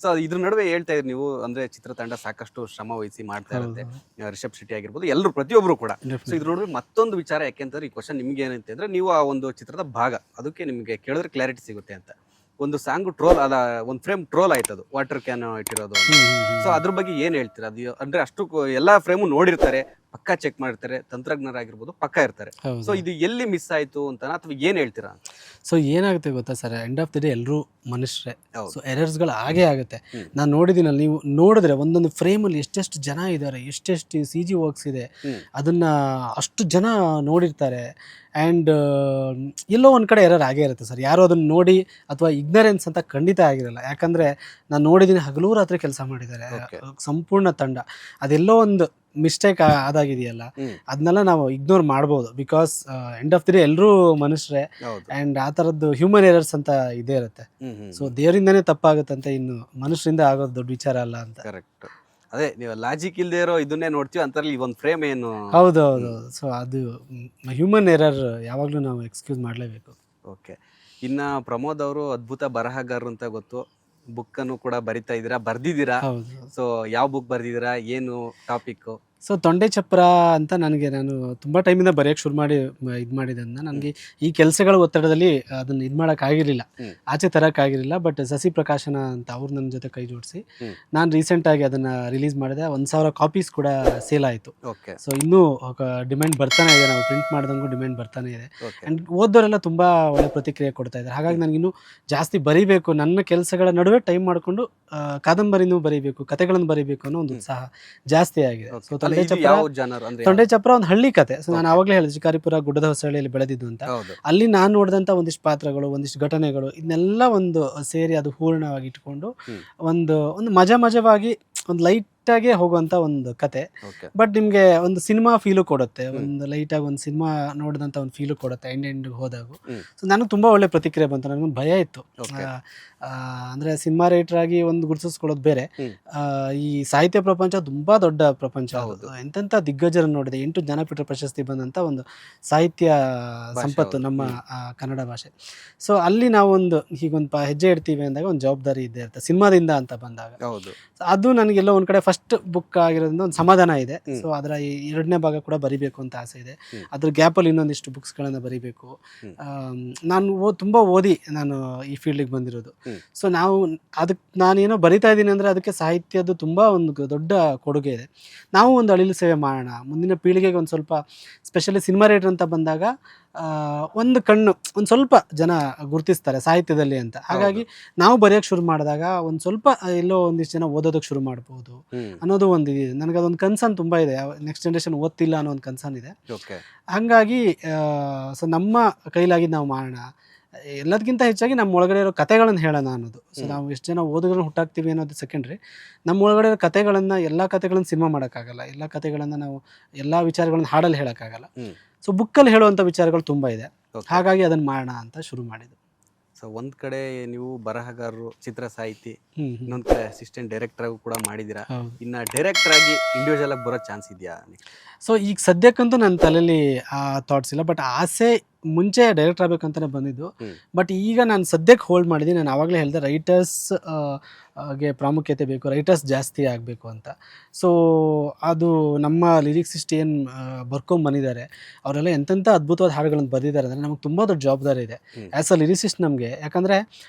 So ಇದ್ರ ನಡುವೆ ಹೇಳ್ತಾ ಇದ್ರಿ ನೀವು, ಅಂದ್ರೆ ಚಿತ್ರತಂಡ ಸಾಕಷ್ಟು ಶ್ರಮ ವಹಿಸಿ ಮಾಡ್ತಾ ಇರುತ್ತೆ. ರಿಷಬ್ ಶೆಟ್ಟಿ ಆಗಿರ್ಬೋದು, ಎಲ್ಲರೂ ಪ್ರತಿಯೊಬ್ರು ಕೂಡ. ಸೊ ಇದ್ರ ನಡುವೆ ಮತ್ತೊಂದು ವಿಚಾರ, ಯಾಕೆಂತಂದ್ರೆ ಈ ಕ್ವಶನ್ ನಿಮ್ಗೆ ಏನಂತ ಅಂದ್ರೆ, ನೀವು ಆ ಒಂದು ಚಿತ್ರದ ಭಾಗ, ಅದಕ್ಕೆ ನಿಮ್ಗೆ ಕೇಳಿದ್ರೆ ಕ್ಲಾರಿಟಿ ಸಿಗುತ್ತೆ ಅಂತ. ಒಂದು ಸಾಂಗ್ ಟ್ರೋಲ್ ಅದ, ಒಂದು ಫ್ರೇಮ್ ಟ್ರೋಲ್ ಆಯ್ತು, ಅದು ವಾಟರ್ ಕ್ಯಾನ್ ಇಟ್ಟಿರೋದು. ಸೊ ಅದ್ರ ಬಗ್ಗೆ ಏನ್ ಹೇಳ್ತೀರಾ? ಅದು ಅಂದ್ರೆ ಅಷ್ಟು ಎಲ್ಲಾ ಫ್ರೇಮು ನೋಡಿರ್ತಾರೆ, ಪಕ್ಕಾ ಚೆಕ್ ಮಾಡಿರ್ತಾರೆ, ತಂತ್ರಜ್ಞರಾಗಿರ್ಬೋದು ಪಕ್ಕಾ ಇರ್ತಾರೆ. ಸೊ ಇದು ಎಲ್ಲಿ ಮಿಸ್ ಆಯ್ತು ಅಂತ, ಅಥವಾ ಏನ್ ಹೇಳ್ತೀರಾ? ಸೊ ಏನಾಗುತ್ತೆ ಗೊತ್ತಾ sir, end of the day ಎಲ್ಲರೂ ಮನುಷ್ಯರೇ. ಹೌದು. ಸೊ ಎರರ್ಸ್ಗಳು ಆಗೇ ಆಗುತ್ತೆ. ನಾನು ನೋಡಿದ್ದೀನಲ್ಲ, ನೀವು ನೋಡಿದ್ರೆ ಒಂದೊಂದು ಫ್ರೇಮಲ್ಲಿ ಎಷ್ಟೆಷ್ಟು ಜನ ಇದ್ದಾರೆ, ಎಷ್ಟೆಷ್ಟು ಸಿ ಜಿ ವರ್ಕ್ಸ್ ಇದೆ, ಅದನ್ನ ಅಷ್ಟು ಜನ ನೋಡಿರ್ತಾರೆ. ಆ್ಯಂಡ್ ಎಲ್ಲೋ ಒಂದು ಕಡೆ ಎರರ್ ಆಗೇ ಇರುತ್ತೆ ಸರ್. ಯಾರೋ ಅದನ್ನು ನೋಡಿ ಅಥವಾ ಇಗ್ನರೆನ್ಸ್ ಅಂತ ಖಂಡಿತ ಆಗಿರಲ್ಲ. ಯಾಕಂದರೆ ನಾನು ನೋಡಿದ್ದೀನಿ, ಹಗಲು ರಾತ್ರಿ ಕೆಲಸ ಮಾಡಿದ್ದಾರೆ ಸಂಪೂರ್ಣ ತಂಡ. ಅದೆಲ್ಲೋ ಒಂದು ಮಿಸ್ಟೇಕ್ ಆದಾಗಿದೆಯಲ್ಲ, ಅದನ್ನೆಲ್ಲ ನಾವು ಇಗ್ನೋರ್ ಮಾಡ್ಬೋದು. Because end of the day ಎಲ್ಲರೂ ಮನುಷ್ಯರೇ. ಆ್ಯಂಡ್ ಆ ಥರದ್ದು ಹ್ಯೂಮನ್ ಎರರ್ಸ್ ಅಂತ ಇದೇ ಇರುತ್ತೆ. ಸೊ ದೇವರಿಂದನೇ ತಪ್ಪಾಗುತ್ತಂತೆ, ಇನ್ನು ಮನುಷ್ಯರಿಂದ ಆಗೋದು ದೊಡ್ಡ ವಿಚಾರ ಅಲ್ಲ ಅಂತ. ಕರೆಕ್ಟ್. ಅದೇ ನೀವು ಲಾಜಿಕ್ ಇಲ್ಲದೆ ಇರೋ ಇದನ್ನೇ ನೋಡ್ತೀವಿ ಅಂತಾರಲ್ಲ, ಈ ಒಂದು ಫ್ರೇಮ್ ಏನು. ಹೌದು. ಸೊ ಅದು ಹ್ಯೂಮನ್ ಎರರ್ ಯಾವಾಗಲೂ ನಾವು ಎಕ್ಸ್ಕ್ಯೂಸ್ ಮಾಡಲೇಬೇಕು. ಓಕೆ. ಇನ್ನು ಪ್ರಮೋದ್ ಅವರು ಅದ್ಭುತ ಬರಹಗಾರರು ಅಂತ ಗೊತ್ತು. ಬುಕ್ಕನ್ನು ಕೂಡ ಬರಿತಾ ಇದ್ದೀರಾ, ಬರ್ದಿದ್ದೀರಾ. ಸೊ ಯಾವ ಬುಕ್ ಬರ್ದಿದ್ದೀರಾ, ಏನು ಟಾಪಿಕ್? ಸೊ ತೊಂಡೆ ಚಪ್ರ ಅಂತ ನಾನು ತುಂಬ ಟೈಮಿಂದ ಬರೆಯೋಕ್ಕೆ ಶುರು ಮಾಡಿ ಇದು ಮಾಡಿದ್ದನ್ನು, ನನಗೆ ಈ ಕೆಲಸಗಳ ಒತ್ತಡದಲ್ಲಿ ಅದನ್ನು ಇದು ಮಾಡೋಕ್ಕಾಗಿರಲಿಲ್ಲ, ಆಚೆ ತರೋಕ್ಕಾಗಿರಲಿಲ್ಲ. ಬಟ್ ಸಸಿ ಪ್ರಕಾಶನ ಅಂತ ಅವ್ರು ನನ್ನ ಜೊತೆ ಕೈ ಜೋಡಿಸಿ ನಾನು ರೀಸೆಂಟಾಗಿ ಅದನ್ನು ರಿಲೀಸ್ ಮಾಡಿದೆ. 1000 ಕಾಪೀಸ್ ಕೂಡ ಸೇಲ್ ಆಯಿತು. ಸೊ ಇನ್ನೂ ಡಿಮ್ಯಾಂಡ್ ಬರ್ತಾನೆ ಇದೆ, ನಾವು ಪ್ರಿಂಟ್ ಮಾಡ್ದಂಗೂ ಡಿಮ್ಯಾಂಡ್ ಬರ್ತಾನೆ ಇದೆ. ಆ್ಯಂಡ್ ಓದೋರೆಲ್ಲ ತುಂಬ ಒಳ್ಳೆ ಪ್ರತಿಕ್ರಿಯೆ ಕೊಡ್ತಾ ಇದ್ದಾರೆ. ಹಾಗಾಗಿ ನನಗಿನ್ನೂ ಜಾಸ್ತಿ ಬರೀಬೇಕು, ನನ್ನ ಕೆಲಸಗಳ ನಡುವೆ ಟೈಮ್ ಮಾಡಿಕೊಂಡು ಕಾದಂಬರಿನೂ ಬರೀಬೇಕು, ಕತೆಗಳನ್ನು ಬರೀಬೇಕು ಅನ್ನೋ ಒಂದು ಉತ್ಸಾಹ ಜಾಸ್ತಿ ಆಗಿದೆ. ಸೊ ತೊಂಡೆ ಚಪ್ರ ಒಂದು ಹಳ್ಳಿ ಕತೆ. ಸೊ ನಾನು ಆವಾಗಲೇ ಹೇಳಿದೆ, ಶಿಕಾರಿಪುರ ಗುಡ್ಡದ ಹೊಸಳ್ಳಿಯಲ್ಲಿ ಬೆಳೆದಿದ್ದು ಅಂತ. ಅಲ್ಲಿ ನಾನು ನೋಡಿದಂಥ ಒಂದಿಷ್ಟು ಪಾತ್ರಗಳು, ಒಂದಿಷ್ಟು ಘಟನೆಗಳು, ಇದನ್ನೆಲ್ಲ ಒಂದು ಸೇರಿ ಅದು ಪೂರ್ಣವಾಗಿ ಇಟ್ಕೊಂಡು ಒಂದು ಮಜವಾಗಿ ಒಂದು ಲೈಟಾಗಿ ಹೋಗುವಂಥ ಒಂದು ಕತೆ. ಬಟ್ ನಿಮಗೆ ಒಂದು ಸಿನಿಮಾ ಫೀಲು ಕೊಡುತ್ತೆ, ಒಂದು ಲೈಟಾಗಿ ಒಂದು ಸಿನಿಮಾ ನೋಡಿದಂಥ ಒಂದು ಫೀಲು ಕೊಡುತ್ತೆ ಎಂಡ್ ಹೋದಾಗ. ಸೊ ನನಗೆ ತುಂಬ ಒಳ್ಳೆ ಪ್ರತಿಕ್ರಿಯೆ ಬಂತು. ನನಗೊಂದು ಭಯ ಇತ್ತು, ಅಂದರೆ ಸಿನಿಮಾ ರೈಟರ್ ಆಗಿ ಒಂದು ಗುರುತಿಸ್ಕೊಳ್ಳೋದು ಬೇರೆ, ಈ ಸಾಹಿತ್ಯ ಪ್ರಪಂಚ ತುಂಬ ದೊಡ್ಡ ಪ್ರಪಂಚ. ಎಂತೆಂಥ ದಿಗ್ಗಜರನ್ನು ನೋಡಿದೆ, 8 ಜ್ಞಾನಪೀಠ ಪ್ರಶಸ್ತಿ ಬಂದಂಥ ಒಂದು ಸಾಹಿತ್ಯ ಸಂಪತ್ತು ನಮ್ಮ ಕನ್ನಡ ಭಾಷೆ. ಸೊ ಅಲ್ಲಿ ನಾವೊಂದು ಹೀಗೊಂದು ಹೆಜ್ಜೆ ಇಡ್ತೀವಿ ಅಂದಾಗ ಒಂದು ಜವಾಬ್ದಾರಿ ಇದ್ದೇ ಇರುತ್ತೆ, ಸಿನಿಮಾದಿಂದ ಅಂತ ಬಂದಾಗ. ಅದು ನನಗೆಲ್ಲೋ ಒಂದು ಕಡೆ ಫಸ್ಟ್ ಬುಕ್ ಆಗಿರೋದ್ರಿಂದ ಒಂದು ಸಮಾಧಾನ ಇದೆ. ಸೊ ಅದರ 2ನೇ ಭಾಗ ಕೂಡ ಬರಿಬೇಕು ಅಂತ ಆಸೆ ಇದೆ. ಅದ್ರ ಗ್ಯಾಪಲ್ಲಿ ಇನ್ನೊಂದಿಷ್ಟು ಬುಕ್ಸ್ಗಳನ್ನು ಬರಿಬೇಕು. ನಾನು ತುಂಬ ಓದಿ ನಾನು ಈ ಫೀಲ್ಡಿಗೆ ಬಂದಿರೋದು. ಸೊ ನಾನೇನೋ ಬರಿತಾ ಇದ್ದೀನಿ ಅಂದರೆ ಅದಕ್ಕೆ ಸಾಹಿತ್ಯದ್ದು ತುಂಬ ಒಂದು ದೊಡ್ಡ ಕೊಡುಗೆ ಇದೆ. ನಾವು ಒಂದು ಅಳಿಲು ಸೇವೆ ಮಾಡೋಣ, ಮುಂದಿನ ಪೀಳಿಗೆಗೆ ಒಂದು ಸ್ವಲ್ಪ, ಸ್ಪೆಷಲಿ ಸಿನಿಮಾ ರೈಟರ್ ಅಂತ ಬಂದಾಗ ಒಂದು ಸ್ವಲ್ಪ ಜನ ಗುರುತಿಸ್ತಾರೆ ಸಾಹಿತ್ಯದಲ್ಲಿ ಅಂತ. ಹಾಗಾಗಿ ನಾವು ಬರೆಯೋಕ್ಕೆ ಶುರು ಮಾಡಿದಾಗ ಒಂದು ಸ್ವಲ್ಪ ಎಲ್ಲೋ ಒಂದಿಷ್ಟು ಜನ ಓದೋದಕ್ಕೆ ಶುರು ಮಾಡ್ಬೋದು ಅನ್ನೋದು ಒಂದು ಇದೆ. ನನಗೆ ಅದೊಂದು ಕನ್ಸರ್ನ್ ತುಂಬ ಇದೆ, ನೆಕ್ಸ್ಟ್ ಜನ್ರೇಷನ್ ಓದ್ತಿಲ್ಲ ಅನ್ನೋ ಒಂದು ಕನ್ಸರ್ನ್ ಇದೆ. ಹಾಗಾಗಿ ಸೊ ನಮ್ಮ ಕೈಲಾಗಿ ನಾವು ಮಾಡೋಣ, ಎಲ್ಲದಕ್ಕಿಂತ ಹೆಚ್ಚಾಗಿ ನಮ್ಮ ಒಳಗಡೆ ಇರೋ ಕತೆಗಳನ್ನು ಹೇಳೋಣ ಅನ್ನೋದು. ಸೊ ನಾವು ಎಷ್ಟು ಜನ ಓದುಗರನ್ನು ಹುಟ್ಟಾಕ್ತೀವಿ ಅನ್ನೋದು ಸೆಕೆಂಡ್ರಿ. ನಮ್ಮ ಒಳಗಡೆ ಇರೋ ಕತೆಗಳನ್ನು, ಎಲ್ಲ ಕತೆಗಳನ್ನು ಸಿನಿಮಾ ಮಾಡೋಕ್ಕಾಗಲ್ಲ, ಎಲ್ಲ ಕತೆಗಳನ್ನು ನಾವು ಎಲ್ಲ ವಿಚಾರಗಳನ್ನು ಹಾಡಲ್ಲಿ ಹೇಳೋಕ್ಕಾಗಲ್ಲ. ಸೊ ಬುಕ್ಕಲ್ಲಿ ಹೇಳುವಂಥ ವಿಚಾರಗಳು ತುಂಬ ಇದೆ. ಹಾಗಾಗಿ ಅದನ್ನು ಮಾಡೋಣ ಅಂತ ಶುರು ಮಾಡಿದ್ದು. ಸೊ ಒಂದು ಕಡೆ ನೀವು ಬರಹಗಾರರು, ಚಿತ್ರ ಸಾಹಿತಿ, ಇನ್ನೊಂದು ಕಡೆ ಅಸಿಸ್ಟೆಂಟ್ ಡೈರೆಕ್ಟರ್ ಆಗಿ ಕೂಡ ಮಾಡಿದ್ದೀರಾ. ಇನ್ನು ಡೈರೆಕ್ಟರ್ ಆಗಿ ಇಂಡಿವಿಜುವಲ್ ಆಗಿ ಬರೋ ಚಾನ್ಸ್ ಇದೆಯಾ? ಸೊ ಈಗ ಸದ್ಯಕ್ಕಂತೂ ನನ್ನ ತಲೆಯಲ್ಲಿ ಆ ಥಾಟ್ಸ್ ಇಲ್ಲ. ಬಟ್ ಆಸೆ ಮುಂಚೆ ಡೈರೆಕ್ಟರ್ ಆಗಬೇಕಂತಲೇ ಬಂದಿದ್ದು. ಬಟ್ ಈಗ ನಾನು ಸದ್ಯಕ್ಕೆ ಹೋಲ್ಡ್ ಮಾಡಿದ್ದೀನಿ. ನಾನು ಆವಾಗಲೇ ಹೇಳಿದೆ, ರೈಟರ್ಸ್ಗೆ ಪ್ರಾಮುಖ್ಯತೆ ಬೇಕು, ರೈಟರ್ಸ್ ಜಾಸ್ತಿ ಆಗಬೇಕು ಅಂತ. ಸೊ ಅದು ನಮ್ಮ ಲಿರಿಕ್ಸಿಸ್ಟ್ ಏನು ಬರ್ಕೊಂಬಂದಿದ್ದಾರೆ, ಅವರೆಲ್ಲ ಎಂತೆಂಥ ಅದ್ಭುತವಾದ ಹಾಡುಗಳನ್ನು ಬರೆದಿದ್ದಾರೆ ಅಂದರೆ ನಮಗೆ ತುಂಬ ದೊಡ್ಡ ಜವಾಬ್ದಾರಿ ಇದೆ ಆ್ಯಸ್ ಅ ಲಿರಿಸಿಸ್ಟ್ ನಮಗೆ. ಯಾಕಂದರೆ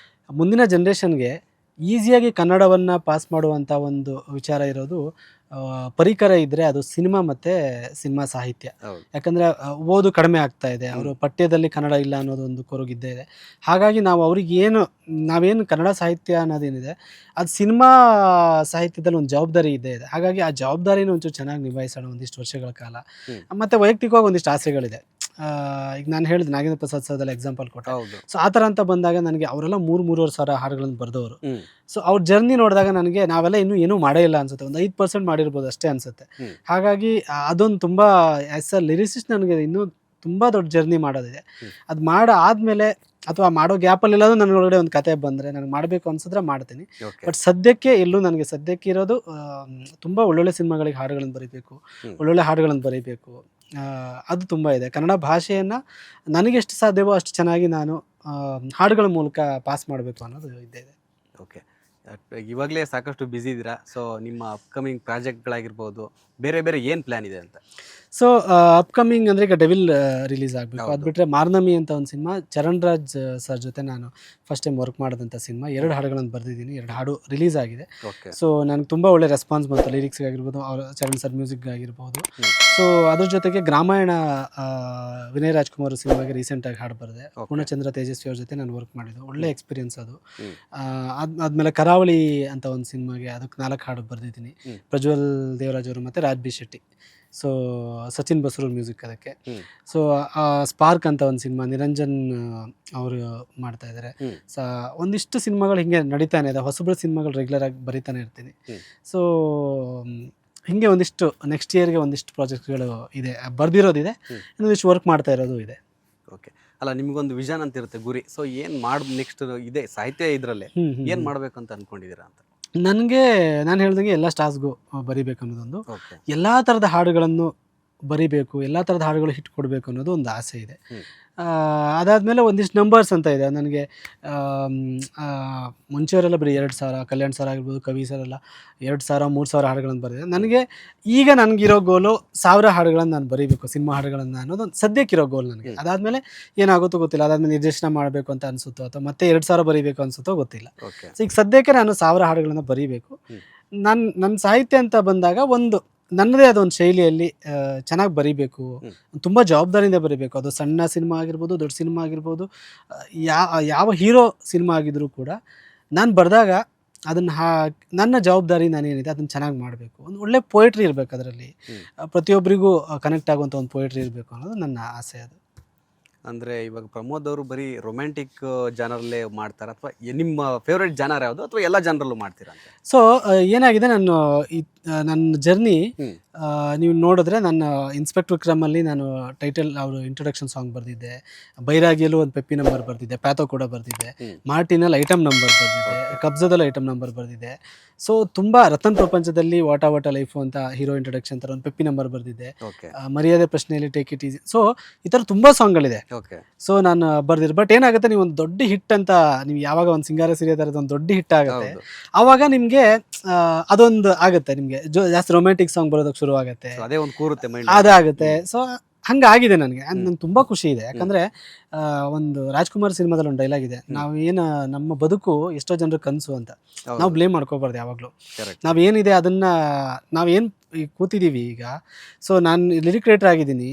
ಮುಂದಿನ ಜನ್ರೇಷನ್ಗೆ ಈಸಿಯಾಗಿ ಕನ್ನಡವನ್ನು ಪಾಸ್ ಮಾಡುವಂಥ ಒಂದು ವಿಚಾರ ಇರೋದು ಪರಿಕರ ಇದ್ದರೆ ಅದು ಸಿನಿಮಾ ಮತ್ತು ಸಿನಿಮಾ ಸಾಹಿತ್ಯ. ಯಾಕಂದರೆ ಓದು ಕಡಿಮೆ ಆಗ್ತಾ ಇದೆ, ಅವರು ಪಠ್ಯದಲ್ಲಿ ಕನ್ನಡ ಇಲ್ಲ ಅನ್ನೋದು ಒಂದು ಕೊರಗಿದ್ದೇ ಇದೆ. ಹಾಗಾಗಿ ನಾವು ಅವ್ರಿಗೆ ನಾವೇನು ಕನ್ನಡ ಸಾಹಿತ್ಯ ಅನ್ನೋದೇನಿದೆ ಅದು ಸಿನಿಮಾ ಸಾಹಿತ್ಯದಲ್ಲಿ ಒಂದು ಜವಾಬ್ದಾರಿ ಇದ್ದೇ ಇದೆ. ಹಾಗಾಗಿ ಆ ಜವಾಬ್ದಾರಿನ ಒಂಚೂರು ಚೆನ್ನಾಗಿ ನಿಭಾಯಿಸೋಣ ಒಂದಿಷ್ಟು ವರ್ಷಗಳ ಕಾಲ. ಮತ್ತು ವೈಯಕ್ತಿಕವಾಗಿ ಒಂದಿಷ್ಟು ಆಸೆಗಳಿದೆ. ಈಗ ನಾನು ಹೇಳಿದೆ, ನಾಗೇಂದ್ರ ಪ್ರಸಾದ್ ಸರ್ದಲ್ಲಿ ಎಕ್ಸಾಂಪಲ್ ಕೊಟ್ಟೆ. ಸೊ ಆ ಥರ ಅಂತ ಬಂದಾಗ ನನಗೆ ಅವರೆಲ್ಲ 3,500 ಸಾವಿರ ಹಾಡುಗಳನ್ನು ಬರೆದವರು. ಸೊ ಅವ್ರ ಜರ್ನಿ ನೋಡಿದಾಗ ನನಗೆ ನಾವೆಲ್ಲ ಇನ್ನೂ ಏನೂ ಮಾಡೇ ಇಲ್ಲ ಅನ್ಸುತ್ತೆ, ಒಂದು 5% ಮಾಡಿರ್ಬೋದು ಅಷ್ಟೇ ಅನ್ಸುತ್ತೆ. ಹಾಗಾಗಿ ಅದೊಂದು ತುಂಬ ಆ್ಯಸ್ ಅ ಲಿರಿಸಿಸ್ಟ್ ನನಗೆ ಇನ್ನೂ ತುಂಬ ದೊಡ್ಡ ಜರ್ನಿ ಮಾಡೋದಿದೆ. ಅದು ಆದಮೇಲೆ ಅಥವಾ ಮಾಡೋ ಗ್ಯಾಪಲ್ಲೆಲ್ಲೂ ನನ್ನ ಒಳಗಡೆ ಒಂದು ಕತೆ ಬಂದರೆ ನನಗೆ ಮಾಡಬೇಕು ಅನ್ಸಿದ್ರೆ ಮಾಡ್ತೀನಿ. ಬಟ್ ಸದ್ಯಕ್ಕೆ ಇರೋದು ತುಂಬ ಒಳ್ಳೊಳ್ಳೆ ಸಿನಿಮಾಗಳಿಗೆ ಹಾಡುಗಳನ್ನು ಬರೀಬೇಕು, ಒಳ್ಳೊಳ್ಳೆ ಹಾಡುಗಳನ್ನು ಬರೀಬೇಕು, ಅದು ತುಂಬ ಇದೆ. ಕನ್ನಡ ಭಾಷೆಯನ್ನು ನನಗೆಷ್ಟು ಸಾಧ್ಯವೋ ಅಷ್ಟು ಚೆನ್ನಾಗಿ ನಾನು ಹಾಡುಗಳ ಮೂಲಕ ಪಾಸ್ ಮಾಡಬೇಕು ಅನ್ನೋದು ಇದ್ದೇ ಇದೆ. ಓಕೆ. ಇವಾಗಲೇ ಸಾಕಷ್ಟು ಬ್ಯುಸಿ ಇದ್ದೀರಾ. ಸೊ ನಿಮ್ಮ ಅಪ್ಕಮಿಂಗ್ ಪ್ರಾಜೆಕ್ಟ್ಗಳಾಗಿರ್ಬೋದು, ಬೇರೆ ಬೇರೆ ಏನು ಪ್ಲ್ಯಾನ್ ಇದೆ ಅಂತ? ಸೊ ಅಪ್ಕಮಿಂಗ್ ಅಂದರೆ ಈಗ ಡೆವಿಲ್ ರಿಲೀಸ್ ಆಗಬೇಕು. ಅದು ಬಿಟ್ಟರೆ ಮಾರ್ನಮಿ ಅಂತ ಒಂದು ಸಿನಿಮಾ ಚರಣ್ ರಾಜ್ ಸರ್ ಜೊತೆ ನಾನು ಫಸ್ಟ್ ಟೈಮ್ ವರ್ಕ್ ಮಾಡಿದಂಥ ಸಿನಿಮಾ. 2 ಹಾಡುಗಳನ್ನು ಬರೆದಿದ್ದೀನಿ, 2 ಹಾಡು ರಿಲೀಸ್ ಆಗಿದೆ. ಓಕೆ. ಸೊ ನನಗೆ ತುಂಬ ಒಳ್ಳೆ ರೆಸ್ಪಾನ್ಸ್ ಬಂತು, ಲಿರಿಕ್ಸ್ ಆಗಿರ್ಬೋದು, ಅವ್ರ ಚರಣ್ ಸರ್ ಮ್ಯೂಸಿಕ್ ಆಗಿರ್ಬೋದು. ಸೊ ಅದ್ರ ಜೊತೆಗೆ ಗ್ರಾಮಾಯಣ ವಿನಯ್ ರಾಜ್ಕುಮಾರ್ ಸಿನಿಮಾಗೆ ರೀಸೆಂಟಾಗಿ ಹಾಡು ಬರೆದೆ. ಪೂರ್ಣಚಂದ್ರ ತೇಜಸ್ವಿ ಅವ್ರ ಜೊತೆ ನಾನು ವರ್ಕ್ ಮಾಡಿದ್ದು, ಒಳ್ಳೆ ಎಕ್ಸ್ಪೀರಿಯನ್ಸ್ ಅದು. ಆದಮೇಲೆ ಕರಾವಳಿ ಅಂತ ಒಂದು ಸಿನಿಮಾಗೆ ಅದಕ್ಕೆ 4 ಹಾಡು ಬರೆದಿದ್ದೀನಿ. ಪ್ರಜ್ವಲ್ ದೇವರಾಜ್ ಅವರು ಮತ್ತು Raj B Shetty. So Sachin Basrur music ಅದಕ್ಕೆ. ಸೊ ಸ್ಪಾರ್ಕ್ ಅಂತ ಒಂದು ಸಿನಿಮಾ ನಿರಂಜನ್ ಅವರು ಮಾಡ್ತಾ ಇದ್ದಾರೆ. ಒಂದಿಷ್ಟು ಸಿನಿಮಾಗಳು ಹಿಂಗೆ ನಡೀತಾನೆ ಇದೆ, ಹೊಸಬಳ ಸಿನಿಮಾಗಳು ರೆಗ್ಯುಲರ್ ಆಗಿ ಬರೀತಾನೆ ಇರ್ತೀನಿ. ಸೊ ಹಿಂಗೆ ಒಂದಿಷ್ಟು ನೆಕ್ಸ್ಟ್ ಇಯರ್ಗೆ ಒಂದಿಷ್ಟು ಪ್ರಾಜೆಕ್ಟ್ಗಳು ಇದೆ, ಬರ್ದಿರೋದಿದೆ, ಇನ್ನೊಂದಿಷ್ಟು ವರ್ಕ್ ಮಾಡ್ತಾ ಇರೋದು ಇದೆ. ಓಕೆ. ಅಲ್ಲ, ನಿಮಗೊಂದು ವಿಷನ್ ಅಂತ ಇರುತ್ತೆ, ಗುರಿ. ಸೊ ಏನು ನೆಕ್ಸ್ಟ್ ಇದೆ ಸಾಹಿತ್ಯ ಇದರಲ್ಲೇ ಏನು ಮಾಡಬೇಕು ಅಂತ ಅಂದ್ಕೊಂಡಿದ್ದೀರಾ ಅಂತ? ನನಗೆ ನಾನು ಹೇಳ್ದಂಗೆ ಎಲ್ಲ ಸ್ಟಾರ್ಸ್ಗೂ ಬರಿಬೇಕು ಅನ್ನೋದೊಂದು, ಓಕೆ. ಎಲ್ಲ ಥರದ ಹಾಡುಗಳನ್ನು ಬರಿಬೇಕು, ಎಲ್ಲ ಥರದ ಹಾಡುಗಳು ಹಿಟ್ ಕೊಡಬೇಕು ಅನ್ನೋದು ಒಂದು ಆಸೆ ಇದೆ. ಅದಾದಮೇಲೆ ಒಂದಿಷ್ಟು ನಂಬರ್ಸ್ ಅಂತ ಇದೆ ನನಗೆ. ಮುಂಚೆಯವರೆಲ್ಲ ಬರೀ 2,000, ಕಲ್ಯಾಣ್ ಸರ್ ಆಗಿರ್ಬೋದು, ಕವಿ ಸರ್ ಎಲ್ಲ 2,000, 3,000 ಹಾಡುಗಳನ್ನು ಬರೆದಿದೆ. ನನಗೆ ಈಗ ನನಗಿರೋ ಗೋಲು 1000 ಹಾಡುಗಳನ್ನು ನಾನು ಬರೀಬೇಕು, ಸಿನಿಮಾ ಹಾಡುಗಳನ್ನು ಅನ್ನೋದು ಸದ್ಯಕ್ಕಿರೋ ಗೋಲ್ ನನಗೆ. ಅದಾದಮೇಲೆ ಏನಾಗುತ್ತೋ ಗೊತ್ತಿಲ್ಲ, ಅದಾದಮೇಲೆ ನಿರ್ದೇಶನ ಮಾಡಬೇಕು ಅಂತ ಅನಿಸುತ್ತೋ ಅಥವಾ ಮತ್ತೆ 2,000 ಬರೀಬೇಕು ಅನಿಸುತ್ತೋ ಗೊತ್ತಿಲ್ಲ. ಸೊ ಈಗ ಸದ್ಯಕ್ಕೆ ನಾನು 1000 ಹಾಡುಗಳನ್ನು ಬರೀಬೇಕು. ನನ್ನ ಸಾಹಿತ್ಯ ಅಂತ ಬಂದಾಗ ಒಂದು ನನ್ನದೇ ಆದ ಒಂದು ಶೈಲಿಯಲ್ಲಿ ಚೆನ್ನಾಗಿ ಬರೀಬೇಕು, ತುಂಬ ಜವಾಬ್ದಾರಿಯಿಂದ ಬರೀಬೇಕು. ಅದು ಸಣ್ಣ ಸಿನಿಮಾ ಆಗಿರ್ಬೋದು, ದೊಡ್ಡ ಸಿನಿಮಾ ಆಗಿರ್ಬೋದು, ಯಾವ ಹೀರೋ ಸಿನಿಮಾ ಆಗಿದ್ರೂ ಕೂಡ ನಾನು ಬರೆದಾಗ ಅದನ್ನು ನನ್ನ ಜವಾಬ್ದಾರಿ ನಾನೇನಿದೆ ಅದನ್ನು ಚೆನ್ನಾಗಿ ಮಾಡಬೇಕು. ಒಂದು ಒಳ್ಳೆ ಪೋಯಿಟ್ರಿ ಇರಬೇಕು ಅದರಲ್ಲಿ, ಪ್ರತಿಯೊಬ್ಬರಿಗೂ ಕನೆಕ್ಟ್ ಆಗುವಂಥ ಒಂದು ಪೋಯಿಟ್ರಿ ಇರಬೇಕು ಅನ್ನೋದು ನನ್ನ ಆಸೆ. ಅದು ಅಂದರೆ ಇವಾಗ ಪ್ರಮೋದ್ ಅವರು ಬರೀ ರೊಮ್ಯಾಂಟಿಕ್ ಜಾನರಲ್ಲೇ ಮಾಡ್ತಾರೆ, ಅಥವಾ ನಿಮ್ಮ ಫೇವ್ರೇಟ್ ಜಾನರ್ ಯಾವುದು, ಅಥವಾ ಎಲ್ಲ ಜಾನರಲ್ಲೂ ಮಾಡ್ತೀರಾ ಅಂತ? ಸೊ ಏನಾಗಿದೆ, ನನ್ನ ಜರ್ನಿ ನೀವು ನೋಡಿದ್ರೆ ನನ್ನ ಇನ್ಸ್ಪೆಕ್ಟರ್ ವಿಕ್ರಮಲ್ಲಿ ನಾನು ಟೈಟಲ್ ಅವರು ಇಂಟ್ರೊಡಕ್ಷನ್ ಸಾಂಗ್ ಬರೆದಿದ್ದೆ, ಬೈರಾಗಿಯಲ್ಲೂ ಒಂದು ಪೆಪ್ಪಿ ನಂಬರ್ ಬರೆದಿದ್ದೆ, ಪ್ಯಾಥೋ ಕೂಡ ಬರೆದಿದ್ದೆ, ಮಾರ್ಟಿನಲ್ಲಿ ಐಟಮ್ ನಂಬರ್ ಬರೆದಿದ್ದೆ, ಕಬ್ಜದಲ್ಲಿ ಐಟಮ್ ನಂಬರ್ ಬರೆದಿದ್ದೆ. ಸೊ ತುಂಬ ರತನ್ ಪ್ರಪಂಚದಲ್ಲಿ ವಾಟ ವಾಟ ಲೈಫು ಅಂತ ಹೀರೋ ಇಂಟ್ರೊಡಕ್ಷನ್ ಥರ ಒಂದು ಪೆಪ್ಪಿ ನಂಬರ್ ಬರೆದಿದ್ದೆ, ಮರ್ಯಾದೆ ಪ್ರಶ್ನೆಯಲ್ಲಿ ಟೇಕ್ ಇಟ್ ಈಸಿ. ಸೊ ಈ ಥರ ತುಂಬ ಸಾಂಗ್ಗಳಿದೆ. ಸೊ ನಾನು ಬರ್ದಿದ್ದೆ. ಬಟ್ ಏನಾಗುತ್ತೆ, ನೀವು ಒಂದು ದೊಡ್ಡ ಹಿಟ್ ಅಂತ ನೀವು ಯಾವಾಗ ಒಂದು ಸಿಂಗಾರ ಸಿರಿಯ ಥರದ ಒಂದು ದೊಡ್ಡ ಹಿಟ್ ಆಗುತ್ತೆ, ಆವಾಗ ನಿಮಗೆ ಅದೊಂದು ಆಗುತ್ತೆ, ನಿಮಗೆ ಜಾಸ್ತಿ ರೊಮ್ಯಾಂಟಿಕ್ ಸಾಂಗ್ ಬರೋದಕ್ಕೆ ಶುರು ಆಗುತ್ತೆ, ಅದೇ ಒಂದು ಕೂರುತ್ತೆ, ಅದಾಗುತ್ತೆ. ಸೊ ಹಂಗಾಗಿದೆ ನನಗೆ. ನಂಗೆ ತುಂಬ ಖುಷಿ ಇದೆ, ಯಾಕಂದರೆ ಒಂದು ರಾಜ್ಕುಮಾರ್ ಸಿನಿಮಾದಲ್ಲಿ ಒಂದು ಡೈಲಾಗ್ ಇದೆ, ನಮ್ಮ ಬದುಕು ಎಷ್ಟೋ ಜನರ ಕನಸು ಅಂತ. ನಾವು ಬ್ಲೇಮ್ ಮಾಡ್ಕೋಬಾರ್ದು ಯಾವಾಗಲೂ. ನಾವೇನಿದೆ ಅದನ್ನು ನಾವೇನು ಕೂತಿದ್ದೀವಿ ಈಗ. ಸೊ ನಾನು ಲಿರಿಕ್ ರೈಟರ್ ಆಗಿದ್ದೀನಿ.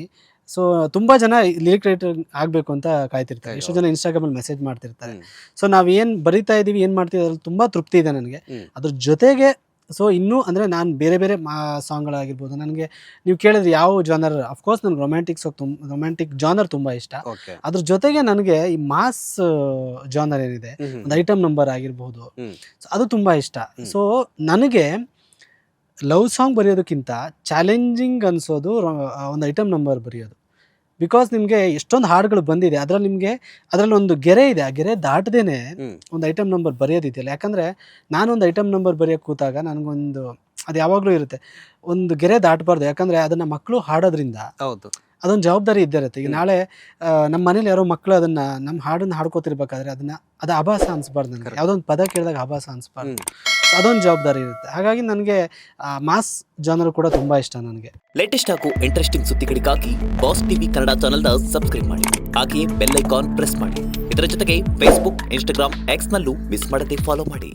ಸೊ ತುಂಬ ಜನ ಲಿರಿಕ್ ರೈಟರ್ ಆಗಬೇಕು ಅಂತ ಕಾಯ್ತಿರ್ತಾರೆ, ಎಷ್ಟೋ ಜನ ಇನ್ಸ್ಟಾಗ್ರಾಮಲ್ಲಿ ಮೆಸೇಜ್ ಮಾಡ್ತಿರ್ತಾರೆ. ಸೊ ನಾವೇನು ಬರಿತಾ ಇದ್ದೀವಿ, ಏನು ಮಾಡ್ತೀವಿ, ಅದ್ರಲ್ಲಿ ತುಂಬ ತೃಪ್ತಿ ಇದೆ ನನಗೆ. ಅದ್ರ ಜೊತೆಗೆ ಸೊ ಇನ್ನೂ ಅಂದರೆ ನಾನು ಬೇರೆ ಬೇರೆ ಸಾಂಗ್ಗಳಾಗಿರ್ಬೋದು, ನನಗೆ ನೀವು ಕೇಳಿದ್ರೆ ಯಾವ ಜಾನರ್, ಅಫ್ಕೋರ್ಸ್ ನನಗೆ ರೊಮ್ಯಾಂಟಿಕ್ ಜಾನರ್ ತುಂಬ ಇಷ್ಟ. ಅದ್ರ ಜೊತೆಗೆ ನನಗೆ ಈ ಮಾಸ್ ಜಾನರ್ ಏನಿದೆ, ಒಂದು ಐಟಮ್ ನಂಬರ್ ಆಗಿರ್ಬೋದು, ಅದು ತುಂಬ ಇಷ್ಟ. ಸೊ ನನಗೆ ಲವ್ ಸಾಂಗ್ ಬರೆಯೋದಕ್ಕಿಂತ ಚಾಲೆಂಜಿಂಗ್ ಅನಿಸೋದು ಒಂದು ಐಟಮ್ ನಂಬರ್ ಬರೆಯೋದು. ಬಿಕಾಸ್ ನಿಮಗೆ ಎಷ್ಟೊಂದು ಹಾಡುಗಳು ಬಂದಿದೆ, ಅದರಲ್ಲಿ ಒಂದು ಗೆರೆ ಇದೆ, ಆ ಗೆರೆ ದಾಟದೇನೆ ಒಂದು ಐಟಮ್ ನಂಬರ್ ಬರೆಯೋದಿದೆಯಲ್ಲ. ಯಾಕಂದರೆ ನಾನೊಂದು ಐಟಮ್ ನಂಬರ್ ಬರೆಯೋಕ್ಕೆ ಕೂತಾಗ ನನಗೊಂದು ಅದು ಯಾವಾಗಲೂ ಇರುತ್ತೆ, ಒಂದು ಗೆರೆ ದಾಟಬಾರ್ದು. ಯಾಕಂದರೆ ಅದನ್ನು ಮಕ್ಕಳು ಹಾಡೋದ್ರಿಂದ ಅದೊಂದು ಜವಾಬ್ದಾರಿ ಇದ್ದೇ ಇರುತ್ತೆ. ಈಗ ನಾಳೆ ನಮ್ಮ ಮನೇಲಿ ಯಾರೋ ಮಕ್ಕಳು ನಮ್ಮ ಹಾಡನ್ನು ಹಾಡ್ಕೋತಿರ್ಬೇಕಾದ್ರೆ ಅದು ಆಭಾಸ ಅನಿಸ್ಬಾರ್ದು ನನಗೆ. ಯಾವುದೋ ಒಂದು ಪದ ಕೇಳಿದಾಗ ಆಭಾಸ ಅನಿಸ್ಬಾರ್ದು, ಅದೊಂದು ಜವಾಬ್ದಾರಿ ಇರುತ್ತೆ. ಹಾಗಾಗಿ ನನಗೆ ಮಾಸ್ ಜಾನರ್ ಕೂಡ ತುಂಬ ಇಷ್ಟ ನನಗೆ. ಲೇಟೆಸ್ಟ್ ಹಾಗೂ ಇಂಟ್ರೆಸ್ಟಿಂಗ್ ಸುದ್ದಿಗಳಿಗಾಗಿ ಬಾಸ್ ಟಿವಿ ಕನ್ನಡ ಚಾನೆಲ್ನ ಸಬ್ಸ್ಕ್ರೈಬ್ ಮಾಡಿ, ಹಾಗೆಯೇ ಬೆಲ್ ಐಕಾನ್ ಪ್ರೆಸ್ ಮಾಡಿ. ಇದರ ಜೊತೆಗೆ ಫೇಸ್ಬುಕ್, ಇನ್ಸ್ಟಾಗ್ರಾಮ್, ಎಕ್ಸ್ನಲ್ಲೂ ಮಿಸ್ ಮಾಡದೆ ಫಾಲೋ ಮಾಡಿ.